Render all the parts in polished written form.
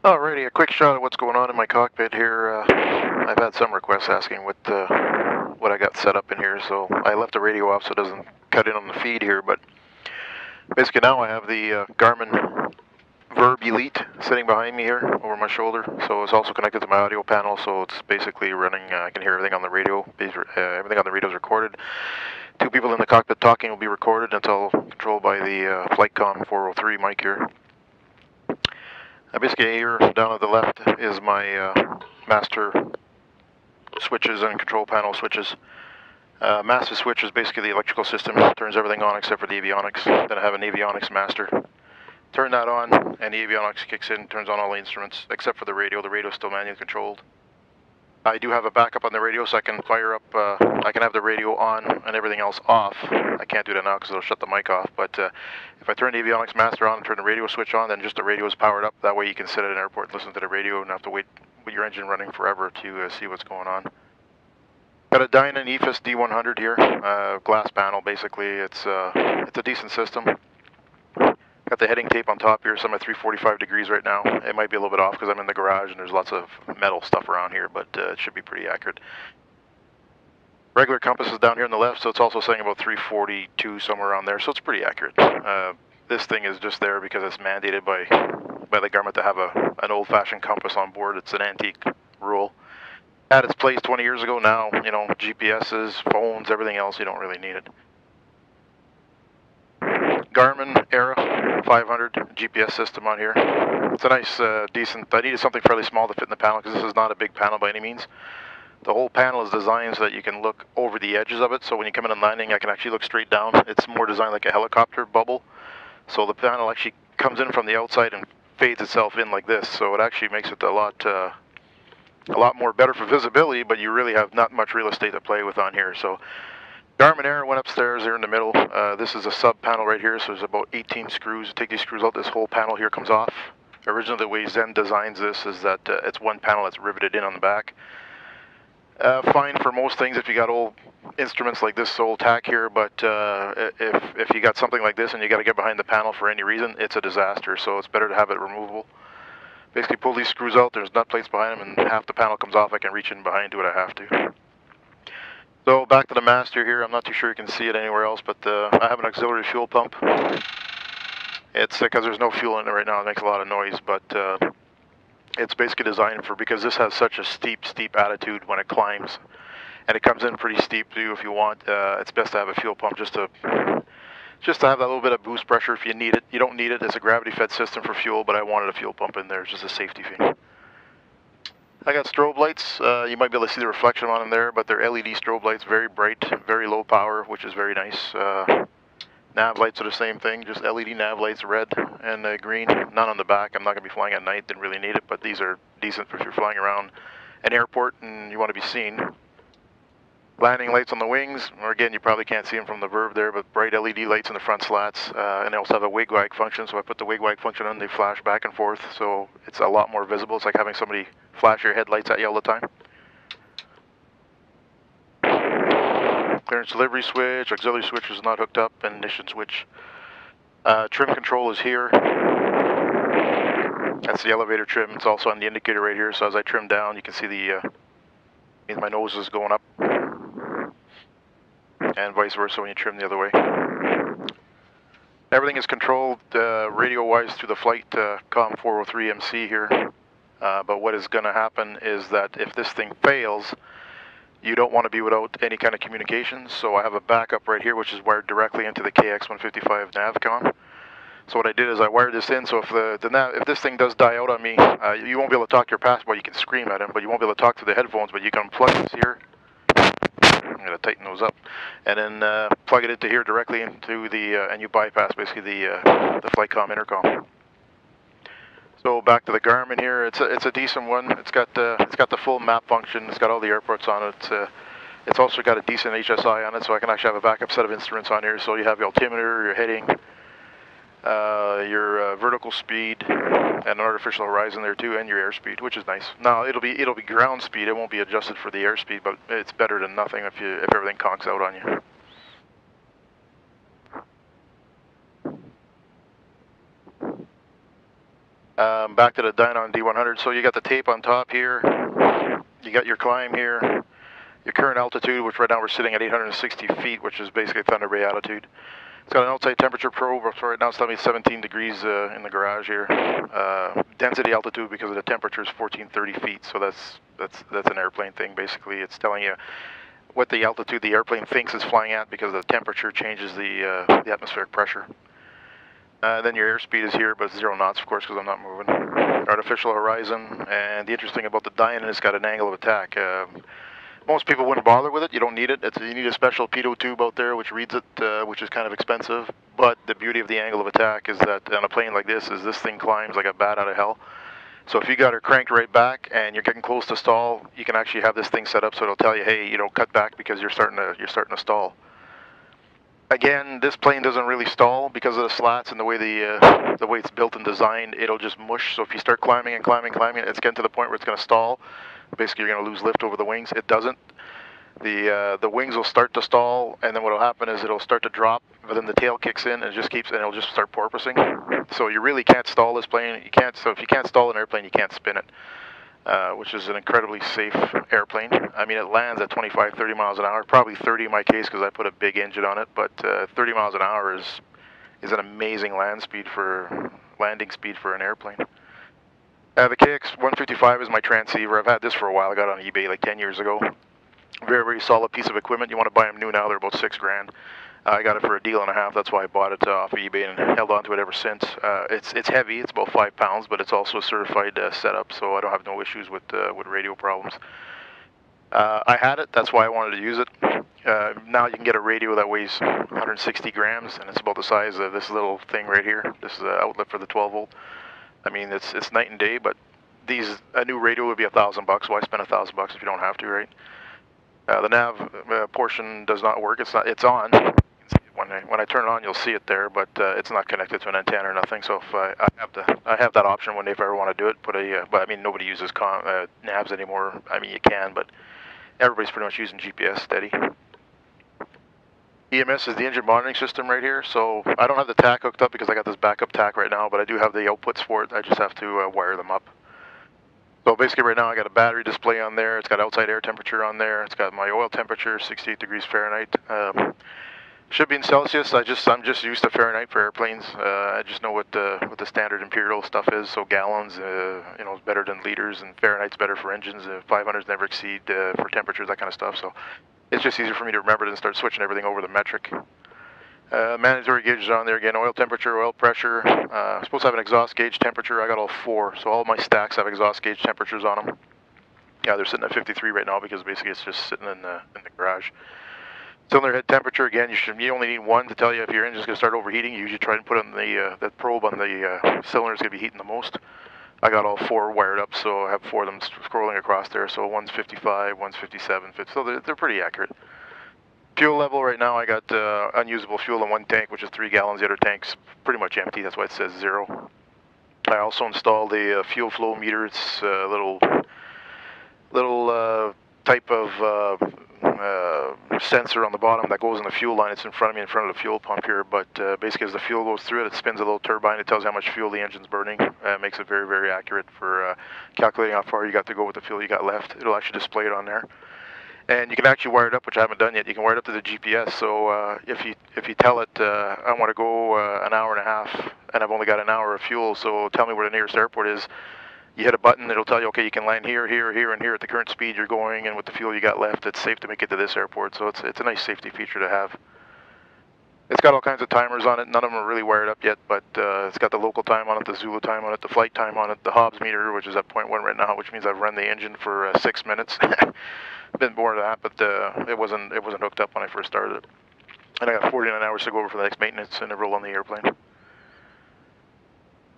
Alrighty, a quick shot of what's going on in my cockpit here. I've had some requests asking what I got set up in here, so I left the radio off so it doesn't cut in on the feed here, but basically now I have the Garmin Verb Elite sitting behind me here over my shoulder, so it's also connected to my audio panel, so it's basically running, I can hear everything on the radio. Everything on the radio is recorded. Two people in the cockpit talking will be recorded until controlled by the FlightCom 403 mic here. Basically here down at the left is my master switches and control panel switches. Master switch is basically the electrical system, turns everything on except for the avionics. Then I have an avionics master. Turn that on and the avionics kicks in, turns on all the instruments except for the radio. The radio is still manually controlled. I do have a backup on the radio, so I can fire up, I can have the radio on and everything else off. I can't do that now because it'll shut the mic off, but if I turn the avionics master on and turn the radio switch on, then just the radio is powered up. That way you can sit at an airport and listen to the radio and not have to wait with your engine running forever to see what's going on. Got a Dyna EFIS D100 here, glass panel basically. It's a decent system. Got the heading tape on top here, so I'm at 345 degrees right now. It might be a little bit off because I'm in the garage and there's lots of metal stuff around here, but it should be pretty accurate. Regular compass is down here on the left, so it's also saying about 342 somewhere around there, so it's pretty accurate. This thing is just there because it's mandated by the government to have an old-fashioned compass on board. It's an antique rule. Had its place 20 years ago. Now, you know, GPSs, phones, everything else, you don't really need it. Garmin Era 500 GPS system on here. It's a nice, decent, I needed something fairly small to fit in the panel because this is not a big panel by any means. The whole panel is designed so that you can look over the edges of it, so when you come in and landing, I can actually look straight down. It's more designed like a helicopter bubble, so the panel actually comes in from the outside and fades itself in like this, so it actually makes it a lot more better for visibility, but you really have not much real estate to play with on here. So Garmin Air went upstairs there in the middle. This is a sub panel right here, so there's about 18 screws. Take these screws out, this whole panel here comes off. Originally the way Zen designs this is that it's one panel that's riveted in on the back. Fine for most things if you got old instruments like this old tack here, but if you got something like this and you got to get behind the panel for any reason, it's a disaster, so it's better to have it removable. Basically pull these screws out, there's nut plates behind them, and half the panel comes off. I can reach in behind, do what I have to. So back to the master here. I'm not too sure you can see it anywhere else, but I have an auxiliary fuel pump. It's because there's no fuel in it right now, it makes a lot of noise, but it's basically designed for, because this has such a steep attitude when it climbs, and it comes in pretty steep too if you want. It's best to have a fuel pump just to have that little bit of boost pressure if you need it. You don't need it. It's a gravity-fed system for fuel, but I wanted a fuel pump in there. It's just a safety thing. I got strobe lights. You might be able to see the reflection on them there, but they're LED strobe lights, very bright, very low power, which is very nice. Nav lights are the same thing, just LED nav lights, red and green. None on the back. I'm not going to be flying at night, didn't really need it, but these are decent for if you're flying around an airport and you want to be seen. Landing lights on the wings, or again, you probably can't see them from the Verb there, but bright LED lights in the front slats, and they also have a wig-wag function, so I put the wig-wag function on, they flash back and forth, so it's a lot more visible. It's like having somebody flash your headlights at you all the time. Clearance delivery switch, auxiliary switch is not hooked up, and ignition switch. Trim control is here. That's the elevator trim. It's also on the indicator right here, so as I trim down, you can see my nose is going up. And vice versa when you trim the other way. Everything is controlled radio-wise through the FlightCom 403 MC here. But what is going to happen is that if this thing fails, you don't want to be without any kind of communications. So I have a backup right here, which is wired directly into the CH750 Navcom. So what I did is I wired this in, so if this thing does die out on me, you won't be able to talk to your passenger. You can scream at him, but you won't be able to talk to the headphones, but you can plug this here. I'm going to tighten those up, and then plug it into here directly into the, and you bypass basically the FlightCom intercom. So back to the Garmin here. It's a decent one. It's got the full map function. It's got all the airports on it. It's also got a decent HSI on it, so I can actually have a backup set of instruments on here. So you have your altimeter, your heading, your vertical speed, and an artificial horizon there too, and your airspeed, which is nice. Now it'll be ground speed. It won't be adjusted for the airspeed, but it's better than nothing if everything conks out on you. Back to the Dynon D100. So you got the tape on top here. You got your climb here. Your current altitude, which right now we're sitting at 860 feet, which is basically Thunder Bay altitude. It's got an outside temperature probe. So right now it's telling me 17 degrees in the garage here. Density altitude because of the temperature is 1430 feet. So that's an airplane thing. Basically, it's telling you what the altitude the airplane thinks it's flying at because the temperature changes the atmospheric pressure. Then your airspeed is here, but it's 0 knots, of course, because I'm not moving. Artificial horizon, and the interesting about the Dynon, it's got an angle of attack. Most people wouldn't bother with it. You don't need it. You need a special pitot tube out there which reads it, which is kind of expensive. But the beauty of the angle of attack is that on a plane like this thing climbs like a bat out of hell. So if you got her cranked right back and you're getting close to stall, you can actually have this thing set up so it'll tell you, hey, cut back because you're starting to stall. Again, this plane doesn't really stall because of the slats and the way it's built and designed. It'll just mush. So if you start climbing and climbing, it's getting to the point where it's going to stall. Basically, you're going to lose lift over the wings. It doesn't. The wings will start to stall, and then what will happen is it'll start to drop, but then the tail kicks in and it just keeps, and it'll just start porpoising. So you really can't stall this plane. You can't. So if you can't stall an airplane, you can't spin it. Which is an incredibly safe airplane. I mean, it lands at 25, 30 miles an hour, probably 30 in my case because I put a big engine on it, but 30 miles an hour is an amazing landing speed for an airplane. The KX155 is my transceiver. I've had this for a while. I got it on eBay like 10 years ago. Very, very solid piece of equipment. You want to buy them new now, they're about $6,000. I got it for a deal and a half. That's why I bought it off of eBay and held on to it ever since. It's heavy. It's about 5 pounds, but it's also a certified setup, so I don't have no issues with radio problems. I had it. That's why I wanted to use it. Now you can get a radio that weighs 160 grams, and it's about the size of this little thing right here. This is the outlet for the 12 volt. I mean, it's night and day, but a new radio would be $1,000. Why spend $1,000 if you don't have to, right? The nav portion does not work. It's on. When I turn it on, you'll see it there, but it's not connected to an antenna or nothing. So if I have that option one day if I ever want to do it. But I mean, nobody uses navs anymore. I mean, you can, but everybody's pretty much using GPS steady. EMS is the engine monitoring system right here. So I don't have the TAC hooked up because I got this backup TAC right now, but I do have the outputs for it. I just have to wire them up. So basically right now I got a battery display on there. It's got outside air temperature on there. It's got my oil temperature, 68 degrees Fahrenheit. Should be in Celsius. I'm just used to Fahrenheit for airplanes. I just know what the standard imperial stuff is. So gallons, is better than liters, and Fahrenheit's better for engines. 500s never exceed for temperatures, that kind of stuff. So it's just easier for me to remember than start switching everything over the metric. Mandatory gauges on there again. Oil temperature, oil pressure. I'm supposed to have an exhaust gauge temperature. I got all 4, so all my stacks have exhaust gauge temperatures on them. Yeah, they're sitting at 53 right now because basically it's just sitting in the garage. Cylinder head temperature, again, you only need 1 to tell you if your engine's going to start overheating. You usually try and put on that probe on the cylinder is going to be heating the most. I got all 4 wired up, so I have 4 of them scrolling across there. So one's 55, one's 57, so they're pretty accurate. Fuel level right now, I got unusable fuel in one tank, which is 3 gallons. The other tank's pretty much empty. That's why it says 0. I also installed a fuel flow meter. It's a little type of sensor on the bottom that goes in the fuel line. It's in front of me, in front of the fuel pump here, but basically as the fuel goes through it, it spins a little turbine. It tells you how much fuel the engine's burning. Makes it very, very accurate for calculating how far you got to go with the fuel you got left. It'll actually display it on there. And you can actually wire it up, which I haven't done yet. You can wire it up to the GPS, so if you tell it, I want to go an hour and a half, and I've only got an hour of fuel, so tell me where the nearest airport is. You hit a button, it'll tell you, okay, you can land here, here, here, and here at the current speed you're going, and with the fuel you got left, it's safe to make it to this airport. So it's a nice safety feature to have. It's got all kinds of timers on it. None of them are really wired up yet, but it's got the local time on it, the Zulu time on it, the flight time on it, the Hobbs meter, which is at 0.1 right now, which means I've run the engine for 6 minutes. A bit more than that, but it wasn't hooked up when I first started it. And I got 49 hours to go over for the next maintenance interval on the airplane.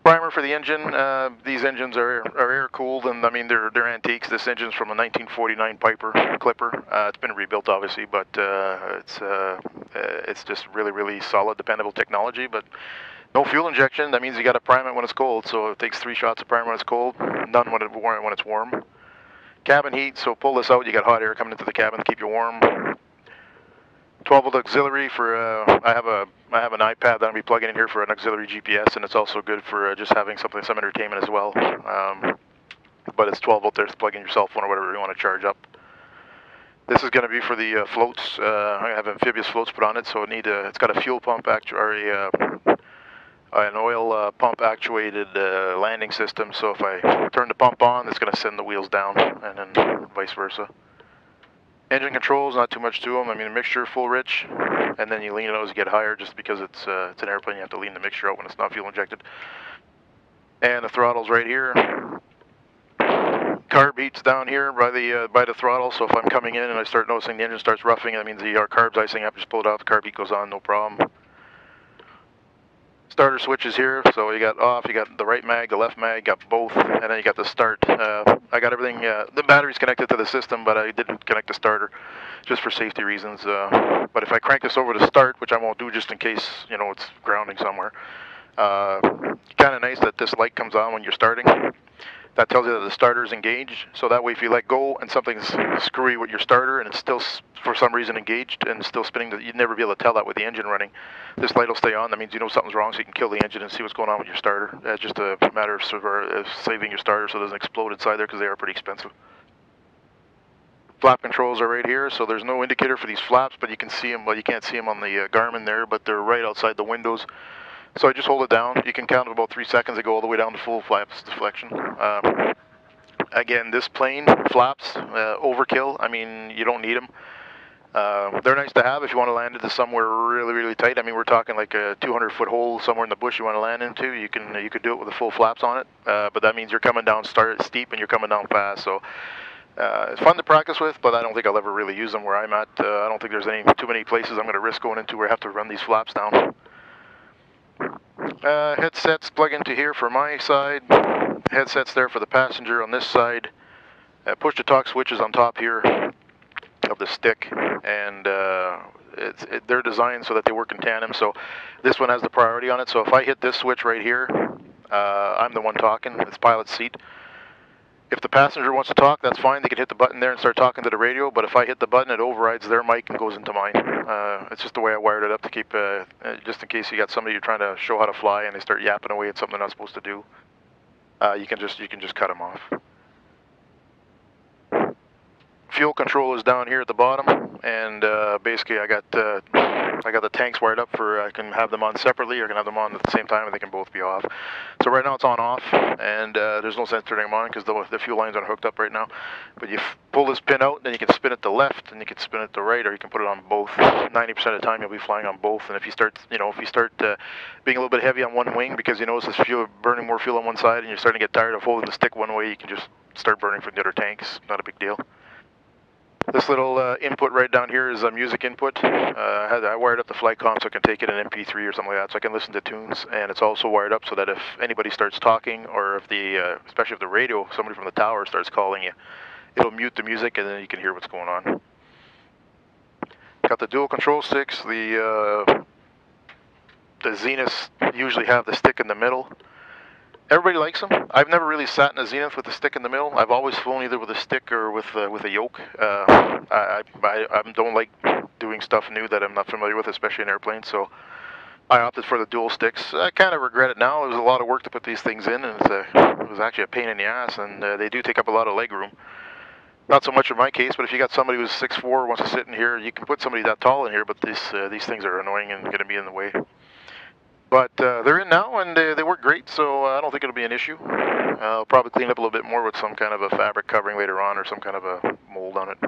Primer for the engine. These engines are air cooled, and I mean they're antiques. This engine's from a 1949 Piper Clipper. It's been rebuilt obviously, but it's just really, really solid, dependable technology. But no fuel injection. That means you got to prime it when it's cold. So it takes 3 shots of primer when it's cold, none when it's warm. Cabin heat. So pull this out. You got hot air coming into the cabin to keep you warm. 12 volt auxiliary for, I have an iPad that I'll be plugging in here for an auxiliary GPS, and it's also good for just having some entertainment as well. But it's 12 volt there to plug in your cell phone or whatever you want to charge up. This is going to be for the floats. I have amphibious floats put on it, so it's got a fuel pump an oil pump actuated landing system. So if I turn the pump on, it's going to send the wheels down, and then vice versa. Engine controls, not too much to them. I mean, the mixture full rich, and then you lean it out as you get higher, just because it's an airplane. You have to lean the mixture out when it's not fuel injected. And the throttle's right here. Carb heat's down here by the throttle. So if I'm coming in and I start noticing the engine starts roughing, that means our carb's icing up. Just pull it out. The carb heat goes on, no problem. Starter switches here, so you got off, you got the right mag, the left mag, got both, and then you got the start. I got everything, the battery's connected to the system, but I didn't connect the starter, just for safety reasons. But if I crank this over to start, which I won't do just in case, it's grounding somewhere, kind of nice that this light comes on when you're starting. That tells you that the starter is engaged, so that way if you let go and something's screwy with your starter and it's still for some reason engaged and still spinning, you'd never be able to tell that with the engine running. This light will stay on. That means you know something's wrong, so you can kill the engine and see what's going on with your starter. It's just a matter of saving your starter so it doesn't explode inside there, because they are pretty expensive. Flap controls are right here, so there's no indicator for these flaps, but you can see them. Well, you can't see them on the Garmin there, but they're right outside the windows. So I just hold it down. You can count in about 3 seconds. They go all the way down to full flaps deflection. Again, this plane, flaps, overkill. I mean, you don't need them. They're nice to have if you want to land into somewhere really, really tight. I mean, we're talking like a 200-foot hole somewhere in the bush you want to land into. You could do it with the full flaps on it, but that means you're coming down steep and you're coming down fast. So it's fun to practice with, but I don't think I'll ever really use them where I'm at. I don't think there's too many places I'm going to risk going into where I have to run these flaps down. Headsets plug into here for my side. Headsets there for the passenger on this side. Push-to-talk switches on top here of the stick, and they're designed so that they work in tandem. So this one has the priority on it. So if I hit this switch right here, I'm the one talking. It's pilot seat. If the passenger wants to talk, that's fine. They can hit the button there and start talking to the radio. But if I hit the button, it overrides their mic and goes into mine. It's just the way I wired it up to keep, just in case you got somebody you're trying to show how to fly and they start yapping away at something they're not supposed to do. You can just cut them off. Fuel control is down here at the bottom, and basically I got the tanks wired up for I can have them on separately, or I can have them on at the same time, and they can both be off. So right now it's on off, and there's no sense turning them on because the fuel lines aren't hooked up right now. But you pull this pin out, then you can spin it to left, and you can spin it to right, or you can put it on both. 90% of the time you'll be flying on both, and if you start being a little bit heavy on one wing because you notice this fuel burning more fuel on one side, and you're starting to get tired of holding the stick one way, you can just start burning from the other tanks. Not a big deal. This little input right down here is a music input. I wired up the flight comm so I can take it in MP3 or something like that, so I can listen to tunes. And it's also wired up so that if anybody starts talking, or if especially if the radio, somebody from the tower starts calling you, it'll mute the music and then you can hear what's going on. Got the dual control sticks. The Zeniths usually have the stick in the middle. Everybody likes them. I've never really sat in a Zenith with a stick in the middle. I've always flown either with a stick or with a yoke. I don't like doing stuff new that I'm not familiar with, especially in airplanes, so I opted for the dual sticks. I kind of regret it now. It was a lot of work to put these things in, and it was actually a pain in the ass, and they do take up a lot of leg room. Not so much in my case, but if you got somebody who's 6'4", wants to sit in here, you can put somebody that tall in here, but these things are annoying and going to be in the way. But they're in now, and they work great, so I don't think it'll be an issue. I'll probably clean up a little bit more with some kind of a fabric covering later on, or some kind of a mold on it.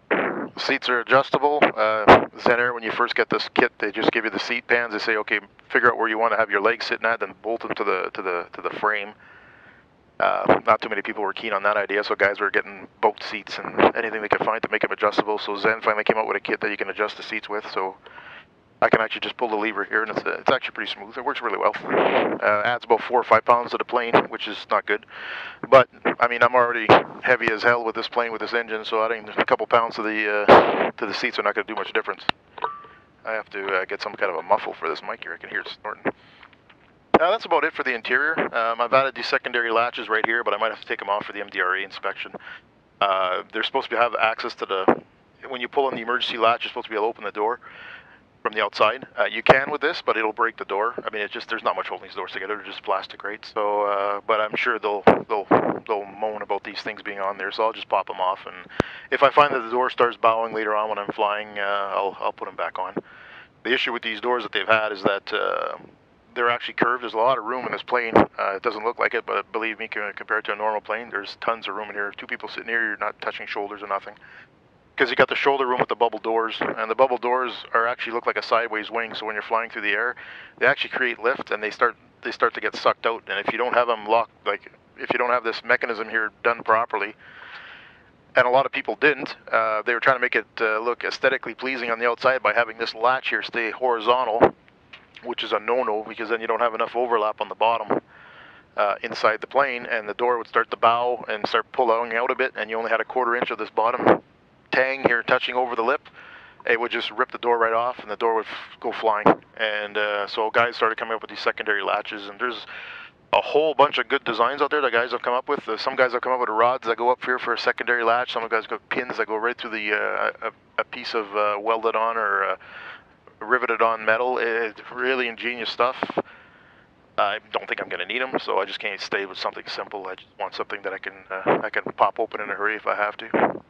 The seats are adjustable. Zen Air, when you first get this kit, they just give you the seat pans. They say, okay, figure out where you want to have your legs sitting at, then bolt them to the frame. Not too many people were keen on that idea, so guys were getting boat seats and anything they could find to make them adjustable. So Zen finally came out with a kit that you can adjust the seats with, so I can actually just pull the lever here, and it's actually pretty smooth. It works really well. Adds about 4 or 5 pounds to the plane, which is not good. But, I mean, I'm already heavy as hell with this plane, with this engine, so adding a couple pounds to the seats are not going to do much difference. I have to get some kind of a muffle for this mic here. I can hear it snorting. That's about it for the interior. I've added these secondary latches right here, but I might have to take them off for the MDRA inspection. They're supposed to have access to the when you pull on the emergency latch, you're supposed to be able to open the door from the outside. You can with this, but it'll break the door. I mean, it's just, there's not much holding these doors together. They're just plastic, right? So, but I'm sure they'll moan about these things being on there. So I'll just pop them off, and if I find that the door starts bowing later on when I'm flying, I'll put them back on. The issue with these doors that they've had is that they're actually curved. There's a lot of room in this plane. It doesn't look like it, but believe me, compared to a normal plane, there's tons of room in here. Two people sitting here, you're not touching shoulders or nothing. Because you got the shoulder room with the bubble doors, and the bubble doors are actually look like a sideways wing. So when you're flying through the air, they actually create lift, and they start to get sucked out. And if you don't have them locked, like if you don't have this mechanism here done properly, and a lot of people didn't, they were trying to make it look aesthetically pleasing on the outside by having this latch here stay horizontal, which is a no-no, because then you don't have enough overlap on the bottom inside the plane, and the door would start to bow and start pulling out a bit, and you only had a 1/4 inch of this bottom tang here touching over the lip. It would just rip the door right off, and the door would go flying. And so guys started coming up with these secondary latches, and there's a whole bunch of good designs out there that guys have come up with. Some guys have come up with rods that go up here for a secondary latch. Some guys got pins that go right through the a piece of welded on or riveted on metal. It's really ingenious stuff. I don't think I'm going to need them, so I just can't stay with something simple. I just want something that I can pop open in a hurry if I have to.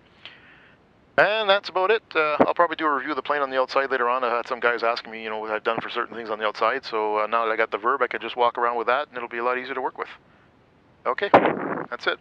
And that's about it. I'll probably do a review of the plane on the outside later on. I had some guys asking me, you know, what I've done for certain things on the outside, so now that I got the Verb, I can just walk around with that, and it'll be a lot easier to work with. Okay, that's it.